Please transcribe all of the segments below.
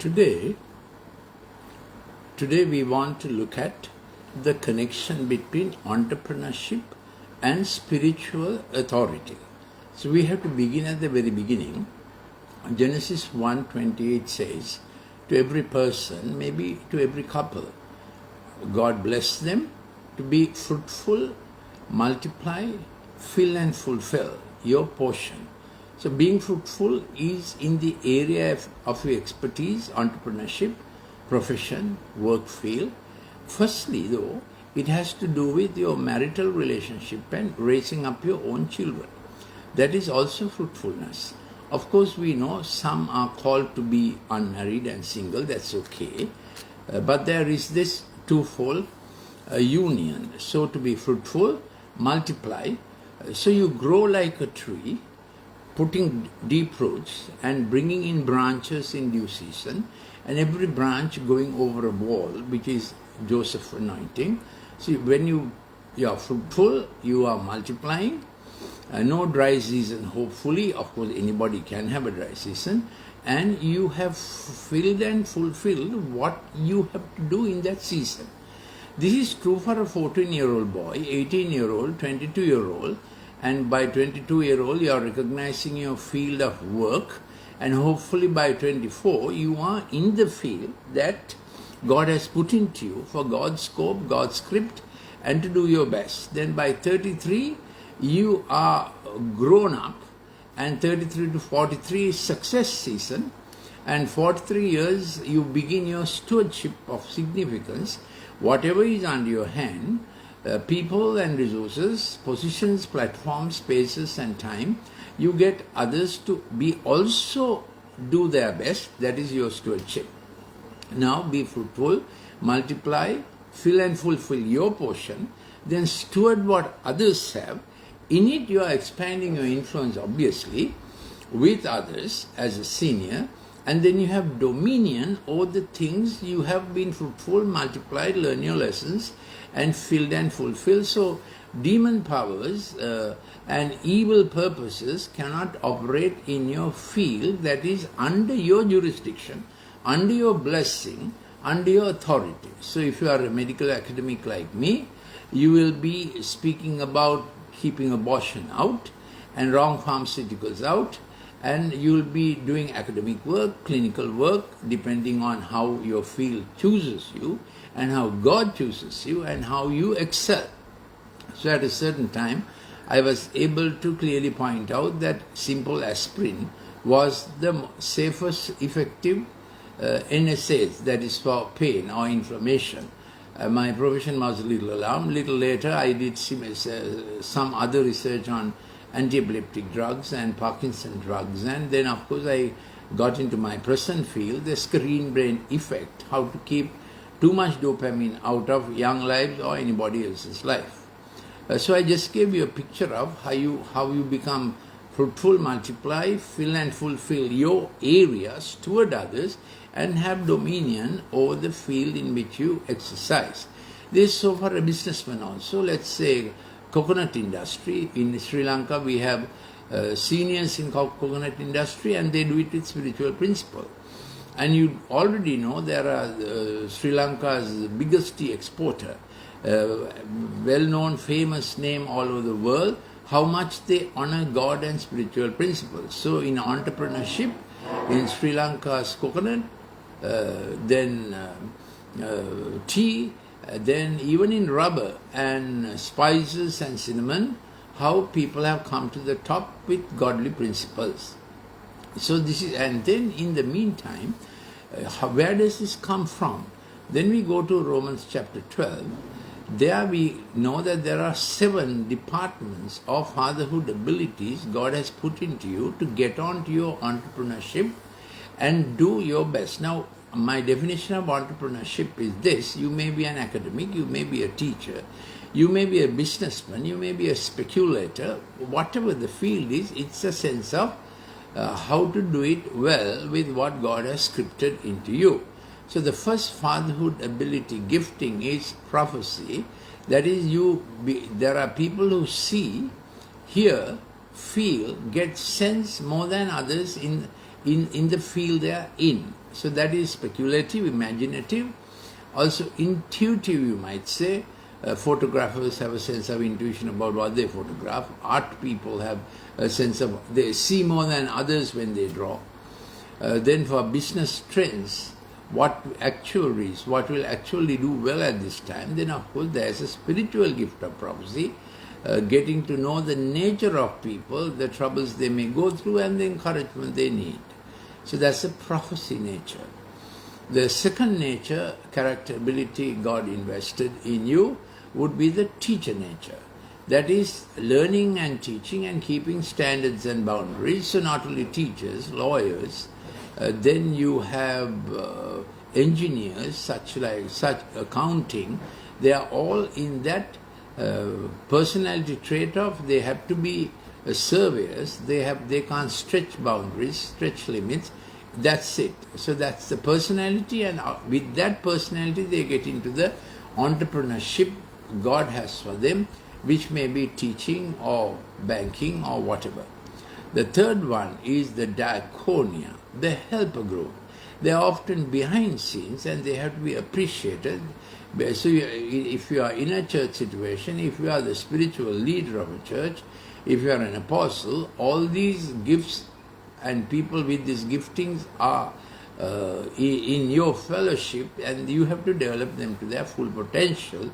Today we want to look at the connection between entrepreneurship and spiritual authority. So we have to begin at the very beginning. Genesis 1:28 says, to every person, maybe to every couple, God blessed them to be fruitful, multiply, fill and fulfill your portion. So being fruitful is in the area of your expertise, entrepreneurship, profession, work field. Firstly, though, it has to do with your marital relationship and raising up your own children. That is also fruitfulness. Of course, we know some are called to be unmarried and single, that's okay. But there is this twofold union. So to be fruitful, multiply. So you grow like a tree, putting deep roots and bringing in branches in due season, and every branch going over a wall, which is Joseph's anointing. See, when you are fruitful, you are multiplying. No dry season, hopefully. Of course, anybody can have a dry season. And you have filled and fulfilled what you have to do in that season. This is true for a 14-year-old boy, 18-year-old, 22-year-old. And by 22-year-old, you are recognizing your field of work. And hopefully by 24, you are in the field that God has put into you for God's scope, God's script, and to do your best. Then by 33, you are grown up, and 33 to 43 is success season, and 43 years you begin your stewardship of significance. Whatever is under your hand, people and resources, positions, platforms, spaces and time, you get others to be also do their best. That is your stewardship. Now be fruitful, multiply, fill and fulfill your portion, then steward what others have. In it, you are expanding your influence, obviously, with others as a senior, and then you have dominion over the things you have been fruitful, multiplied, learn your lessons, and filled and fulfilled. So, demon powers and evil purposes cannot operate in your field that is under your jurisdiction, under your blessing, under your authority. So, if you are a medical academic like me, you will be speaking about keeping abortion out and wrong pharmaceuticals out, and you will be doing academic work, clinical work, depending on how your field chooses you and how God chooses you and how you excel. So at a certain time, I was able to clearly point out that simple aspirin was the safest effective NSAIDs, that is for pain or inflammation. My profession was a little alarmed. Little later, I did some other research on anti-epileptic drugs and Parkinson drugs, and then of course I got into my present field, the screen brain effect, how to keep too much dopamine out of young lives or anybody else's life. So I just gave you a picture of how you become fruitful, multiply, fill and fulfill your areas toward others, and have dominion over the field in which you exercise. This is so for a businessman also. Let's say coconut industry. In Sri Lanka, we have seniors in coconut industry, and they do it with spiritual principle. And you already know there are Sri Lanka's biggest tea exporter, well-known, famous name all over the world, how much they honor God and spiritual principles. So in entrepreneurship, in Sri Lanka's coconut, then tea, then even in rubber and spices and cinnamon, how people have come to the top with godly principles. So this is, and then in the meantime, where does this come from? Then we go to Romans chapter 12. There we know that there are 7 departments of fatherhood abilities God has put into you to get on to your entrepreneurship and do your best. Now, my definition of entrepreneurship is this: you may be an academic, you may be a teacher, you may be a businessman, you may be a speculator, whatever the field is, it's a sense of how to do it well with what God has scripted into you. So the first fatherhood ability gifting is prophecy. That is, there are people who see, hear, feel, get sense more than others in the field they are in. So that is speculative, imaginative, also intuitive, you might say. Photographers have a sense of intuition about what they photograph. Art people have a sense of, they see more than others when they draw. Then for business trends, what actuaries, what will actually do well at this time, then of course there is a spiritual gift of prophecy, getting to know the nature of people, the troubles they may go through and the encouragement they need. So that's the prophecy nature. The second nature, character ability God invested in you, would be the teacher nature. That is learning and teaching and keeping standards and boundaries. So not only teachers, lawyers, then you have engineers, such accounting, they are all in that personality trait of they have to be surveyors, they can't stretch boundaries, stretch limits. That's it. So that's the personality, and with that personality they get into the entrepreneurship God has for them, which may be teaching or banking or whatever. The third one is the diaconia, the helper group. They are often behind scenes and they have to be appreciated. So if you are in a church situation, if you are the spiritual leader of a church, if you are an apostle, all these gifts and people with these giftings are in your fellowship, and you have to develop them to their full potential.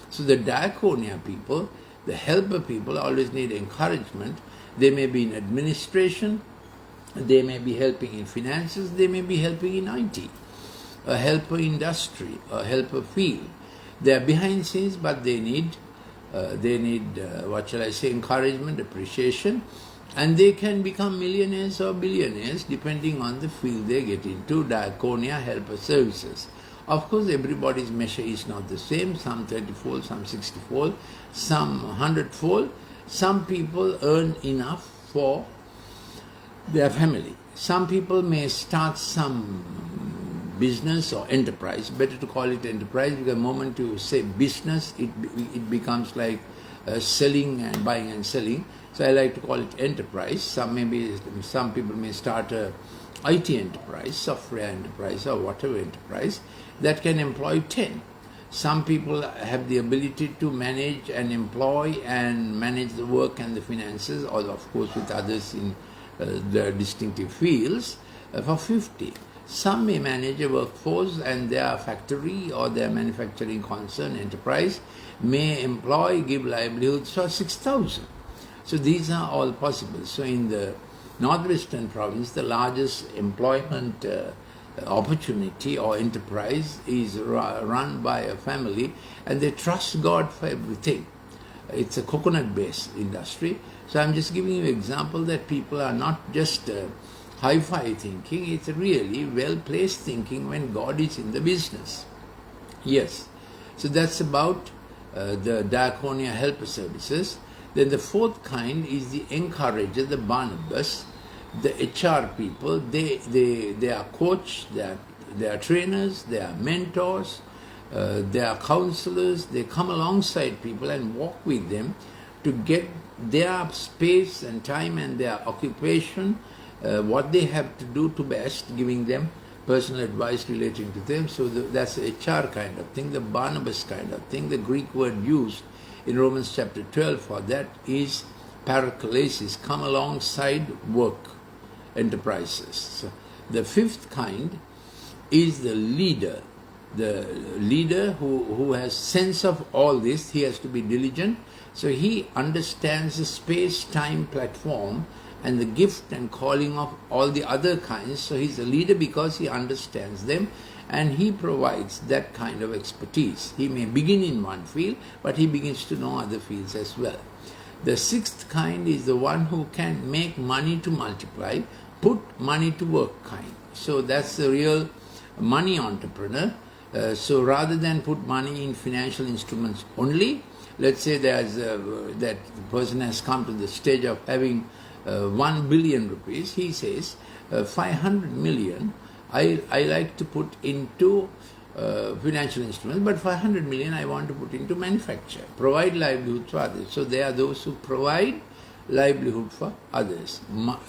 So the diaconia people, the helper people, always need encouragement. They may be in administration, they may be helping in finances, they may be helping in IT, a helper industry, a helper field. They are behind scenes, but they need encouragement, appreciation, and they can become millionaires or billionaires depending on the field they get into. Diaconia, helper services. Of course, everybody's measure is not the same. Some 30-fold, some 60-fold, some 100-fold. Some people earn enough for their family. Some people may start some business or enterprise. Better to call it enterprise, because the moment you say business, it becomes like selling and buying and selling. So I like to call it enterprise. Some people may start a IT enterprise, software enterprise, or whatever enterprise that can employ 10. Some people have the ability to manage and employ and manage the work and the finances, or of course with others in the distinctive fields, for 50. Some may manage a workforce, and their factory or their manufacturing concern, enterprise, may employ, give livelihoods for 6,000. So these are all possible. So in the Northwestern province, the largest employment opportunity or enterprise is run by a family, and they trust God for everything. It's a coconut-based industry. So I'm just giving you an example that people are not just hi-fi thinking, it's really well-placed thinking when God is in the business. Yes. So that's about the diaconia helper services. Then the fourth kind is the encourager, the Barnabas, the HR people. They are coach, they are trainers, they are mentors, they are counselors. They come alongside people and walk with them to get their space and time and their occupation, what they have to do to best, giving them personal advice relating to them. So that's the HR kind of thing, the Barnabas kind of thing. The Greek word used in Romans chapter 12 for that is paraklesis, come alongside work, enterprises. So the fifth kind is the leader who has sense of all this. He has to be diligent, so he understands the space-time platform and the gift and calling of all the other kinds. So he's a leader because he understands them, and he provides that kind of expertise. He may begin in one field, but he begins to know other fields as well. The sixth kind is the one who can make money to multiply, put money to work kind. So that's the real money entrepreneur. So rather than put money in financial instruments only, let's say that the person has come to the stage of having 1 billion rupees, he says 500 million I like to put into financial instruments, but 500 million I want to put into manufacture, provide livelihood for others. So they are those who provide livelihood for others.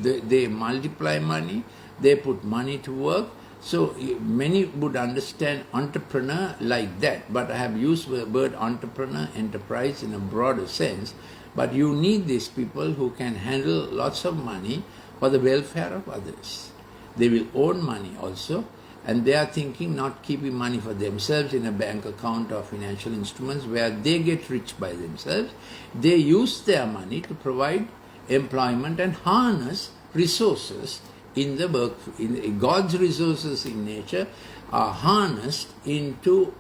They multiply money, they put money to work. So many would understand entrepreneur like that, but I have used the word entrepreneur, enterprise in a broader sense. But you need these people who can handle lots of money for the welfare of others. They will own money also, and they are thinking not keeping money for themselves in a bank account or financial instruments where they get rich by themselves. They use their money to provide employment and harness resources in the work. God's resources in nature are harnessed into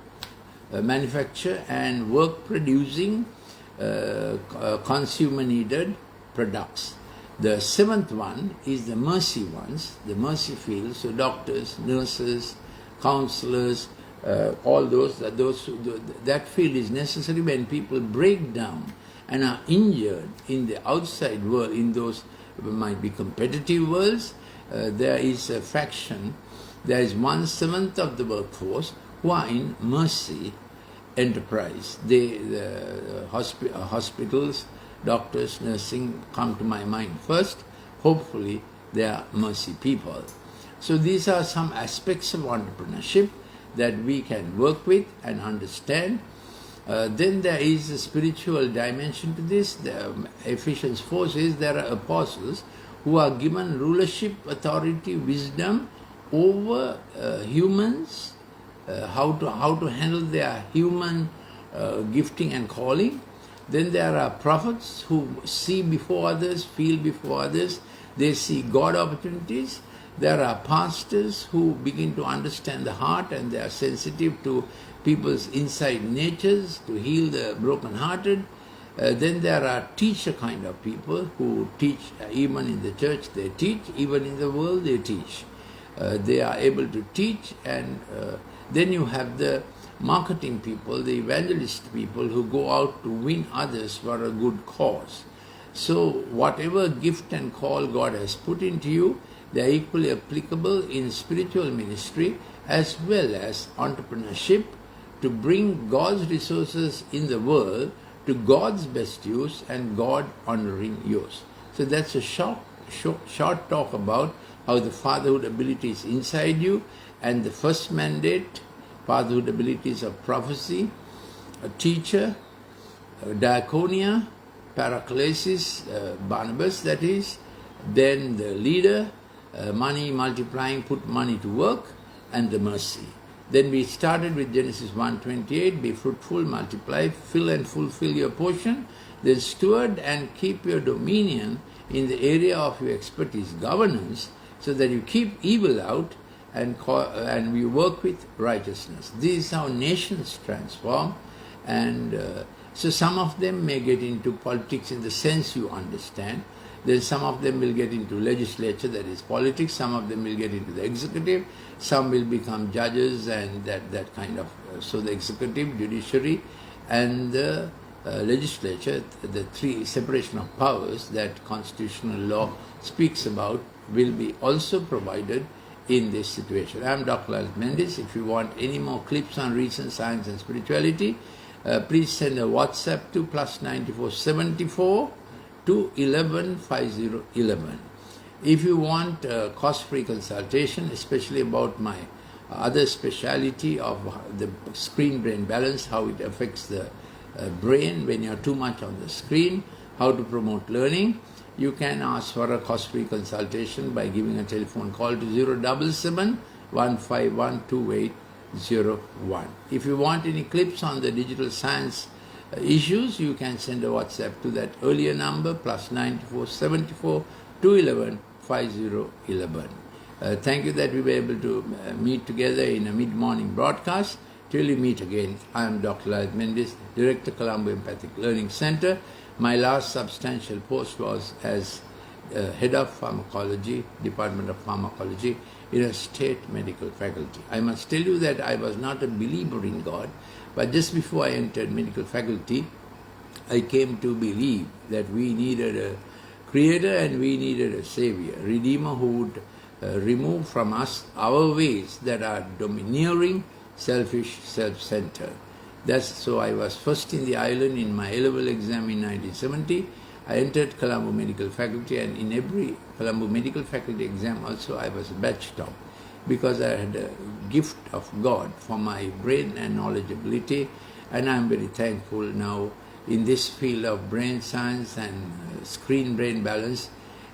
manufacture and work producing consumer needed products. The seventh one is the mercy ones, the mercy field. So doctors, nurses, counselors, all those that field is necessary when people break down and are injured in the outside world. In those might be competitive worlds, there is a fraction. There is 1/7 of the workforce who are in mercy enterprise. The hospitals, doctors, nursing come to my mind first. Hopefully they are mercy people. So these are some aspects of entrepreneurship that we can work with and understand. Then there is a spiritual dimension to this. Ephesians 4 says there are apostles who are given rulership, authority, wisdom over humans, how to handle their human gifting and calling. Then there are prophets who see before others, feel before others. They see God opportunities. There are pastors who begin to understand the heart and they are sensitive to people's inside natures to heal the brokenhearted. Then there are teacher kind of people who teach, even in the church they teach, even in the world they teach. They are able to teach, and then you have the marketing people, the evangelist people who go out to win others for a good cause. So whatever gift and call God has put into you, they are equally applicable in spiritual ministry as well as entrepreneurship to bring God's resources in the world to God's best use and God honoring use. So that's a short talk about how the fatherhood ability is inside you, and the first mandate, fatherhood abilities of prophecy, a teacher, diaconia, paraclesis, Barnabas that is, then the leader, money multiplying, put money to work, and the mercy. Then we started with Genesis 1:28, be fruitful, multiply, fill and fulfill your portion, then steward and keep your dominion in the area of your expertise, governance, so that you keep evil out and we work with righteousness. This is how nations transform, and so some of them may get into politics in the sense you understand. Then some of them will get into legislature, that is politics. Some of them will get into the executive. Some will become judges and that kind of. So the executive, judiciary, and the legislature, the three separation of powers that constitutional law speaks about, will be also provided in this situation. I am Dr. Lalith Mendis. If you want any more clips on reason, science and spirituality, please send a WhatsApp to +94 74 to 11 5011. If you want cost-free consultation, especially about my other speciality of the screen-brain balance, how it affects the brain when you're too much on the screen, how to promote learning, you can ask for a cost-free consultation by giving a telephone call to 077 151 2801. If you want any clips on the digital science issues, you can send a WhatsApp to that earlier number, +94 74 211 5011. Thank you that we were able to meet together in a mid-morning broadcast. Till we meet again, I am Dr. Lalith Mendis, Director, Colombo Empathic Learning Center. My last substantial post was as Head of Pharmacology, Department of Pharmacology in a state medical faculty. I must tell you that I was not a believer in God, but just before I entered medical faculty, I came to believe that we needed a creator and we needed a savior, redeemer who would remove from us our ways that are domineering, selfish, self-centered. So I was first in the island in my A-level exam in 1970. I entered Colombo Medical Faculty, and in every Colombo Medical Faculty exam also I was batch top, because I had a gift of God for my brain and knowledge ability, and I am very thankful now in this field of brain science and screen-brain balance.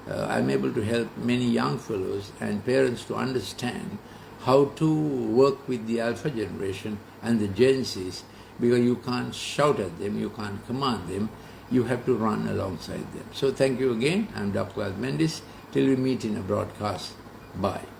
I am able to help many young fellows and parents to understand how to work with the alpha generation and the Gen Zs, because you can't shout at them, you can't command them, you have to run alongside them. So thank you again. I'm Dr. Lalith Mendis. Till we meet in a broadcast. Bye.